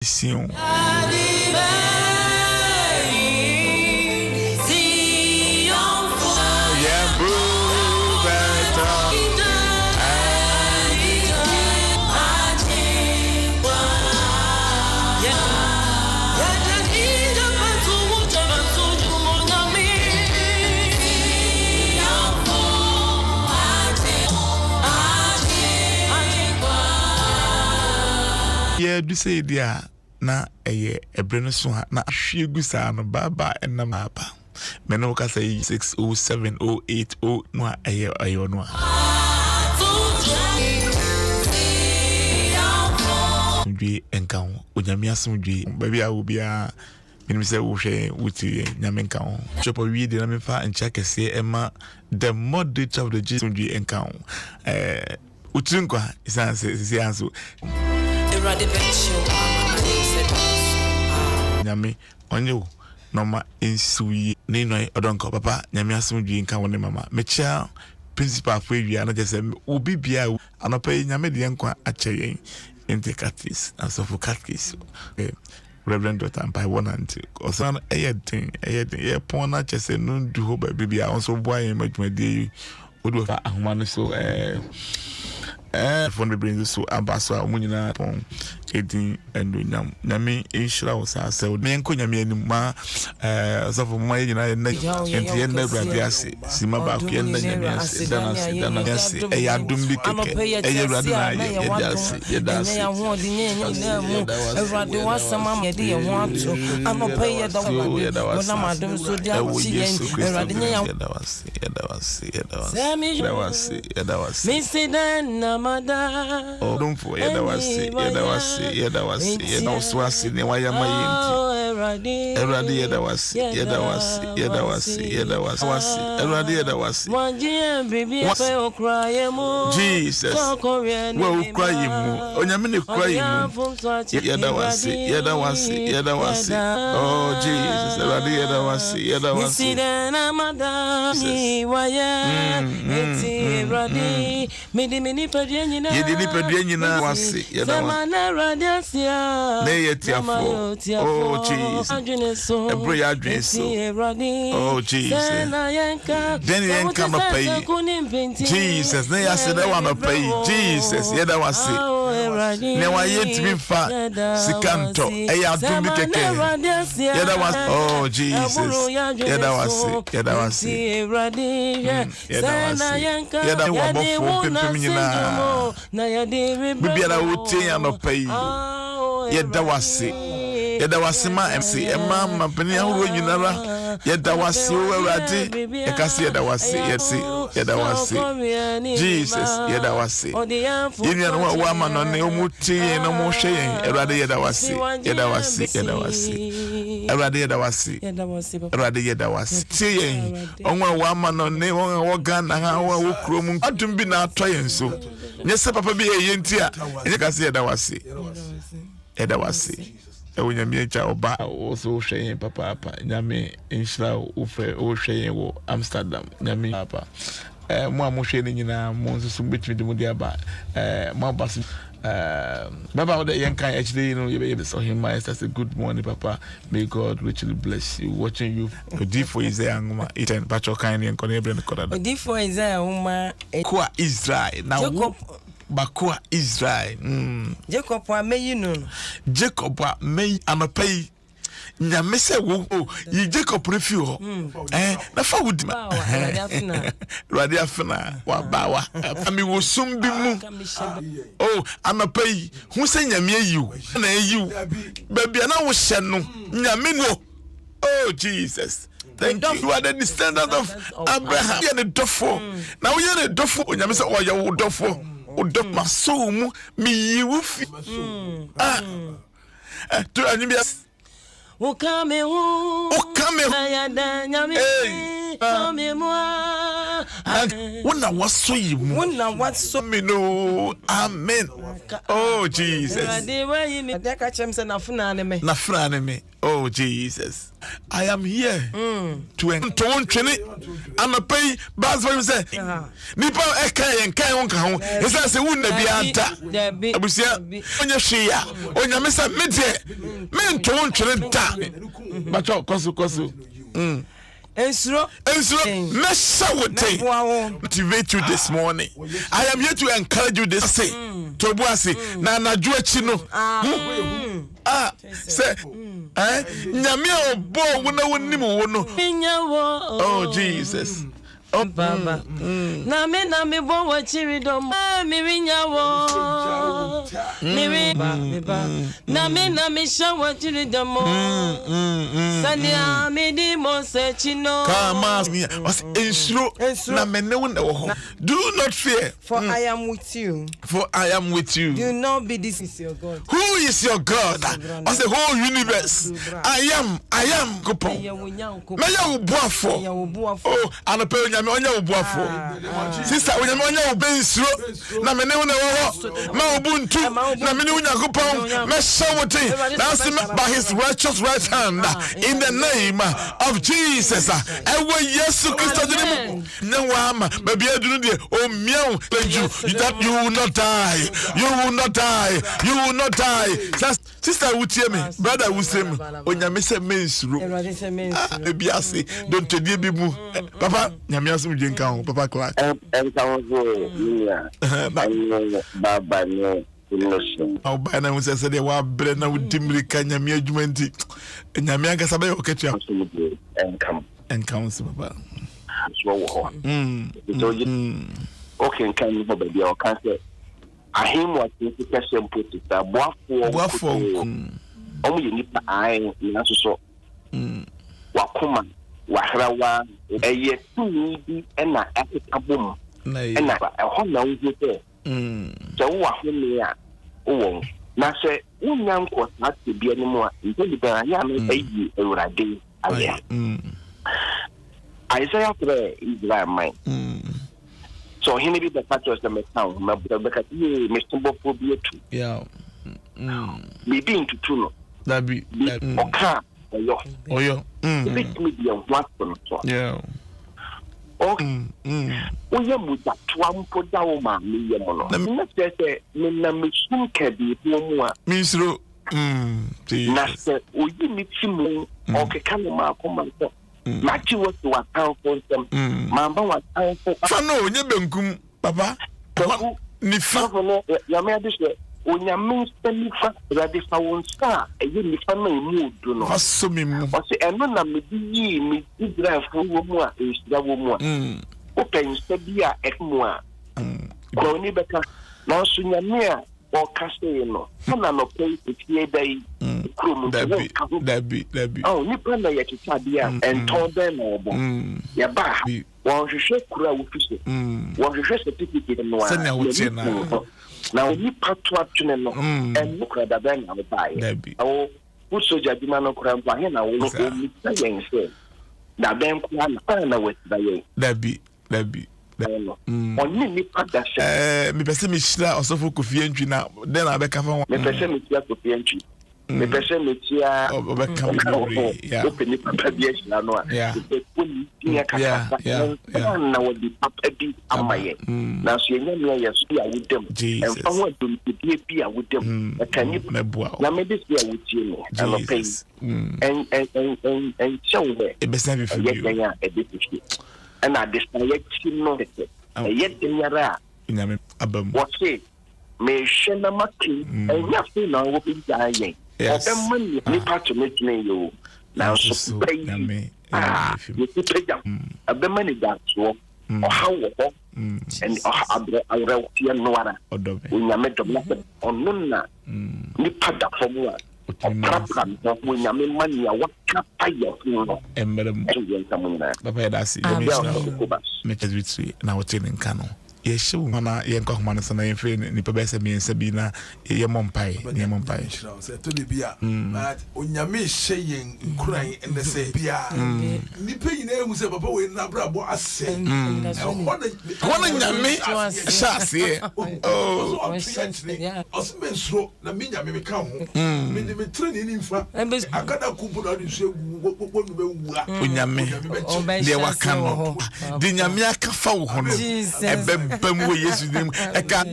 Sion. Yeah, do say dia na Ɛberɛ no so na ahwe gu saa no baba enam aba. Me no ka say 60708 no ayo no. Dwi enka ho onyame asomdwi baby a wo bia menim say wo hwe wuti nyame enka ho. Chopo wi de na me fa ncha kese ema the moderate of the Jesus dwi enka ho. Utinkwa isanse anso Nyame onye noma ensuyi ne no odonko papa nyame asomdwi nka woni mama mechia principal for wi ana jese obi bia anopa nyame de nkwa acheyen inte catis and so for catis Reverend Dr. Ampai wonante osan eyedin ye pona chese no du ho ba bia onso boa yen madwumade odu fa ahoma no so phone bring so abaso amunyina pon edin endo nyame enhira wo sa se me enko nyame anim ma so for my nyina na enti na brade ase sima ba ku na nyame ase dana ase adom bi keke brade na ye dase Everade wasama me de ye ho ato anopa ye da wona madom so dia chiyen Everade nya ye da wase me say then namada don't for ye da wase ye da wase ne waya mayenti Everade ye da wase Everade ye da wase baby okra mu Jesus we okra yimu onyame ne okra yimu ye da wase oh Jesus Everade ye da wase na madani waya eti Everade mini pedie nyina ye di pedie nyina wase ye da wase ne ye tiafo oh Jesus Ɛberɛ ya adwen so oh Jesus then yenka no pay Jesus ne ya se da wa no pay Jesus ye da wase ne wa ye timi fa sikanto adom bi keke ye da wase oh Jesus ye da wase ye da wa bofo pempem nyina bibiara wo tin no pay ye da wase Yeda wasima MC Emma mapeni ahuro nyinara yeda wase o Awurade ekase yeda wase yeda wase Jesus yeda wase yenya no wa ma no ne omuti no mo hwe yen Awurade yeda wase Awurade yeda wase tie yen onwa wa ma no ne wo Ghana ha wo krom adum bi na atɔ yen so nyese papa bi ye yenti a ekase yeda wase Nyame cha oba also hwe papa nyame enhira ofre o hwe wo Amsterdam nyame papa mo amohwe ni nyina mo nsusu betimi de mo dia ba mo abasi baba the young kind actually you saw him says a good morning papa may God richly bless you watching you D for Isaiah ngoma iten pacho kind en kono ebre nkoda D for Isaiah ngoma kwa Israel now Bakwa Israel. Jacob wa meyi no. Jacob wa meyi anopay. Nyame se wo yi Jacob refi ho. Na fa wudi ma. Radi afina wa bawa. Ami wo sum bi mu. Oh, anopay. Hu se nyame ayiu. Na ayiu. Bebia na wo hye no. Nyame no. Oh Jesus. Thank you. You are the descendant of Abraham. You are the dofo. Now you are the dofo. Nyame se o ya wo dofo. Odo masomu mi yiwufi to anibia Okame ayada nyame kame mo Wona waso yimu. Wona waso me no. Amen. Oh Jesus. Oh Jesus. I am here to entwene anapay bas for say nipa eka yen kan won ka ho esa se wunna bia anta abusia onya hwea onya mesa medie me ntwene da bacho koso Ensuro motivate you this morning. I am here to encourage you this say to buase na anaju achi no say nyame obo wona wonim wo no. Oh Jesus. Oh Baba. Na me bo wa chiri do mi rinya wo. Mi ba. Na me sha wa chiri do mo. Sania me di mo se chino. Kama was ensuro na me ne wo na wo ho. Do not fear. For I am with you. For I am with you. Do not be this is your God. Who is your God? Of the whole universe. I am Kupon. Me ya ubuafo. Oh, anope onyame onya ubuafo. Sister onyame onya ubensuro na me ne wo na wo ma ubuntu na me ne wo Yakupon me shawoti by his righteous right hand in the name of Jesus. Ewe Yesu Christo dinimu nyawama baby adunu de o miau leju that you will not die. You will not die. You will not die. Sister wutie me, brother wutie me. Onyame se mensuro. Baby ase don't tell bi mu. Papa nyame asum jenka ho papa Clark. Baba no innocent. Au bana unse se de wa bre na udimri ka nyame adwumanti. Nyame agasa be oketua. Encount papa. So wo. So you okay kan no baby o kan say ahim wa tiki person put it boafo omo ye nipa ai na so wakoma wahrawa eye tumi bi na akabom na eho na wo te so wo ahome a wo na se unya nko na te bia ni mu a nti ba ya me ayi Ewurade aye Isaiah 3 Israel mine so he may be the factors that make town because he mistumble phobia too. Yeah. Maybe into two no. That be okay. Oh yo. Big media what from so. Yeah. Okay. Oh yeah, but that one put down my me mono. Let's say na me sum kebi mo Misro. Na se o yi mi timu okay kan ma akoma so. Machi was to account for them. Mamba was for Fano, nye benkum, papa. Nifa. Yame this onyame nifa radifa wonsa eye nifa na emu do no. Aso mi mu. O se eno na me di mi Israel fo wo mu a esira wo mu a. O pensa bi a ekmu a. Ko ni beka na so nyame a o kase no. Na no pay tie dai. Dabi. Oh, nipa na ya kitade a enton den na obo. Ya ba. Won hwehwe kura wo fise. Won hwehwe certificate no a. Senya wo tie na. Na nipa to atwene no. En kura da ben na ba ya. Oh, wo soja di ma no kura mpa he na wo no o mi ta yen se. Da ben kura na wo da yen. Dabi. Oni nipa da se. Me pese me shira osofo Kofi Antwi na den na be ka fa. Me pese me tia Kofi Antwi. Me pese me tia open papa bi ehla no a e poni tia kaka na wo di papa bi amaye na so yenya me ya so ya wudem en fa wo dum bi a wudem e kan ni na me dis ya wutie no na pay en chowe e besa bi fi yenya e bi fi and na dis na yeti no yet nyara nyame abam what say me shena maki enya fi na wo bi jaye money nipa to make me you now so pay me you pay them a money that so or how and our fear no one when you met them on nona nipa da formula program when you make money what can pay your funeral and madam papa that's it make it with na what in Kano yeshu mana yenko homa so na yemfe ni pebese miensa bi na yemompai say to the bia but onyame hyeyen nkuran ende say bia ni pe nyina hu say papa we na brabo ase wona nyame shase osmensro na me nyame me ka ho me de me training ni mfa akada kubu na de so wonu be wura onyame de waka no de nyame aka fa wo ho no ebebam wo yesu dim eka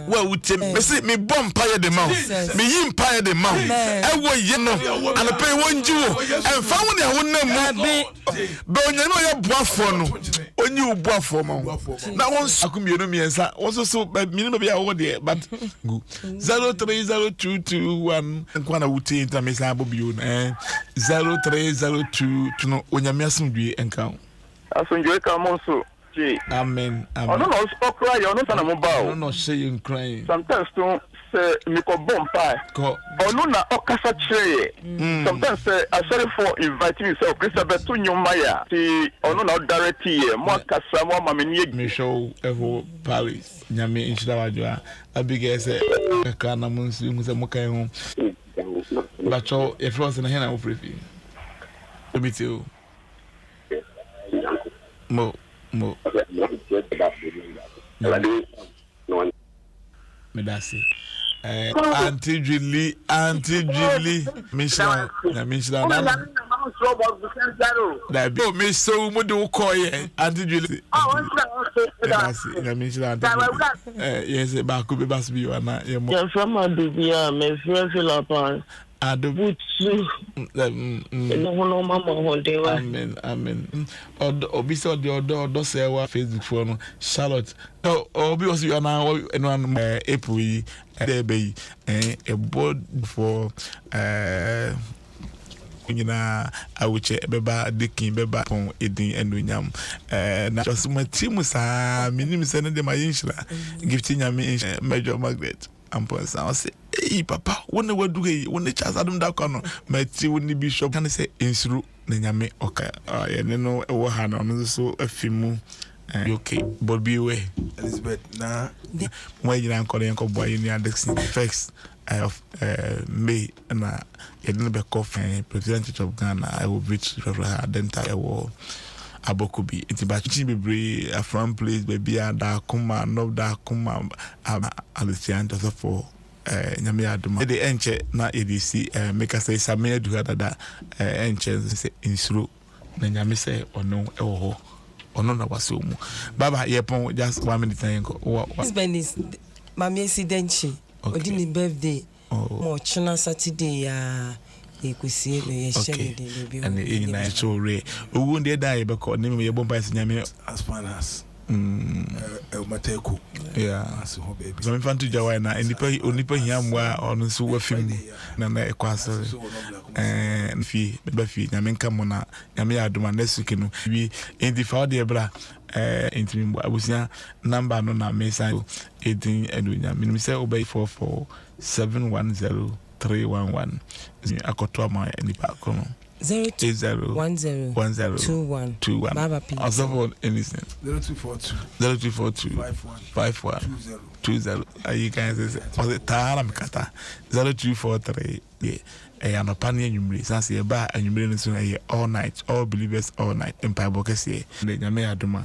wa wuti me bompa ye de maw me yimpa ye de maw ewo ye no anape wonji wo emfa wo ne ho na mu be onyame o ye boafo no onyi wo boafo ma na won akomienu miensa won so minimum be ya wo de but 030221 nkwana wuti intermesa abobio 0302 tuno onyame asundwe enka asundwe ka monso ji amen ono no okra ye ono sana mo ba o no say crying sometimes to say mi ko bompa ko ono na okasa chire sometimes say sorry for inviting yourself Christopher to nyoma ya ti ono na direct ye mo akasa mo mameni me show evo Paris nyame inshira wadwa abige say kana munsi musa mukai ho bacho e France na hena ofrefi omitio mo medasi Auntie Julie Michelle na that be me so mo do call ye Auntie Julie medasi na Michelle yes ba ko be bas bi wana ye mo from Adubia me feel Adom Amen. Obi so the odo say wa Facebook for no Charlotte. Obi was you now and April there be a board for nyina awuche beba dikin beba pon edin enunyam na just my team sa minim se ne de my inshira gift nyame Major Margaret amponsa o say hey papa wona wadu hey wona chas Adom Darkwah no mati woni bishop kan say insuru na nyame oka ye ne no e wo ha na no so afimu okay but be away Elizabeth na mo yina nkole nko boy ni adexi first of May na ye didn't be coffee president of Ghana I will reach her dental war abokubi itibachi bebre from place baby da kuma no da kuma alisian to for nyame aduma de enche na edc make us say samia du dada enche say insuru na nyame say ono ewo ho ono na waso mu baba yepon just 1 minute yanko this is mami accidental odi ni birthday mo china Saturday ya ekusie no ye share de bi and in na so re owu de da ye be ko ne me ye bomba nyame as far as mateko so me fantu jawa na onipa hiamwa onu so wafim na ekwaso fi be fi nyame nka mo na nyame adoma nesuke no wi enti fa de bra enti abusia number no na mesa edin enunya minimum say obey 44710 akoto ama nipa kono 0201021 Baba P. Also anything 0242 5120. You guys say Tara Mikata 0243. Yeah, no pania numri. Sansi ba numri so all night, all believers all night. Empire Bokesi. The Nyame Adoma.